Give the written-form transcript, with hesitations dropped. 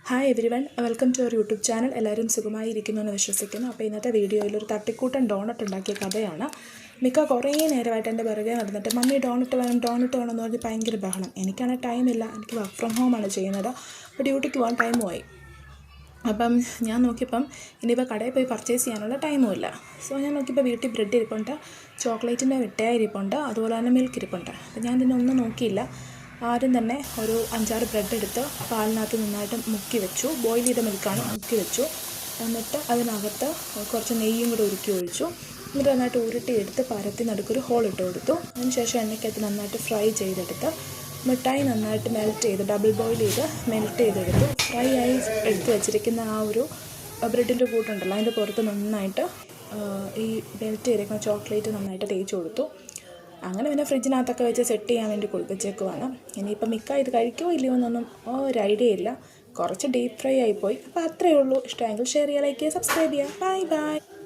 Hi everyone, welcome to our YouTube channel. എല്ലാവരും സുഖമായിരിക്കുന്നു എന്ന് വിശ്വസിക്കുന്നു. അപ്പോൾ ഇന്നത്തെ വീഡിയോയിൽ ഒരു തട്ടിക്കൂട്ടൻ ഡോണറ്റ് ഉണ്ടാക്കിയ കഥയാണ്. കുറേ നേരമായിട്ട് എൻ്റെ പിറകെ നടന്നിട്ട് മമ്മി ഡോണറ്റ് വേണം എന്ന് പറഞ്ഞ് ഭയങ്കര ബഹളം. എനിക്കാണെങ്കിൽ ടൈമില്ല, എനിക്ക് വർക്ക് ഫ്രം ഹോമാണ് ചെയ്യുന്നത്. അപ്പോൾ ഡ്യൂട്ടിക്ക് പോകാൻ ടൈമുമായി. അപ്പം ഞാൻ നോക്കിയപ്പം ഇനിയിപ്പോൾ കടയിൽ പോയി പർച്ചേസ് ചെയ്യാനുള്ള ടൈമും ഇല്ല. സോ ഞാൻ നോക്കിയപ്പോൾ വീട്ടിൽ ബ്രെഡ് ഇരിപ്പുണ്ട്, ചോക്ലേറ്റിൻ്റെ മിഠായി ഇരിപ്പുണ്ട്, അതുപോലെ തന്നെ മിൽക്ക് ഇരിപ്പുണ്ട്. അപ്പോൾ ഞാൻ ഇതിനെ ഒന്നും നോക്കിയില്ല. ആദ്യം തന്നെ ഒരു 5-6 ബ്രെഡ് എടുത്ത് പാലിനകത്ത് നന്നായിട്ട് മുക്കി വെച്ചു. ബോയിൽ ചെയ്ത മിൽക്കാണ്, മുക്കി വെച്ചു. എന്നിട്ട് അതിനകത്ത് കുറച്ച് നെയ്യും കൂടെ ഉരുക്കി ഒഴിച്ചു. എന്നിട്ട് നന്നായിട്ട് ഉരുട്ടിയെടുത്ത് പരത്തി നടുക്കൊരു ഹോൾ ഇട്ട് കൊടുത്തു. അതിനുശേഷം എണ്ണയ്ക്കകത്ത് നന്നായിട്ട് ഫ്രൈ ചെയ്തെടുത്ത് മിഠായി നന്നായിട്ട് മെൽറ്റ് ചെയ്ത് ഡബിൾ ബോയിൽ ചെയ്ത് മെൽറ്റ് ചെയ്തെടുത്തു. ഫ്രൈ ആയി എടുത്ത് വെച്ചിരിക്കുന്ന ആ ഒരു ബ്രെഡിൻ്റെ കൂട്ടുണ്ടല്ലോ, അതിൻ്റെ പുറത്ത് നന്നായിട്ട് ഈ മെൽറ്റ് ചെയ്തിരിക്കുന്ന ചോക്ലേറ്റ് നന്നായിട്ട് തേച്ച് കൊടുത്തു. അങ്ങനെ പിന്നെ ഫ്രിഡ്ജിനകത്തൊക്കെ വെച്ച് സെറ്റ് ചെയ്യാൻ വേണ്ടി വെച്ചേക്കുവാണ്. ഇനിയിപ്പം ഇത് കഴിക്കുമോ ഇല്ലയോ എന്നൊന്നും ഒരു ഐഡിയ ഇല്ല. കുറച്ച് ഡീപ്പ് ഫ്രൈ ആയിപ്പോയി. അപ്പോൾ അത്രയേ ഉള്ളൂ. ഇഷ്ടമെങ്കിൽ ഷെയർ ചെയ്യുക, ലൈക്ക് ചെയ്യുക, സബ്സ്ക്രൈബ് ചെയ്യുക. Bye bye.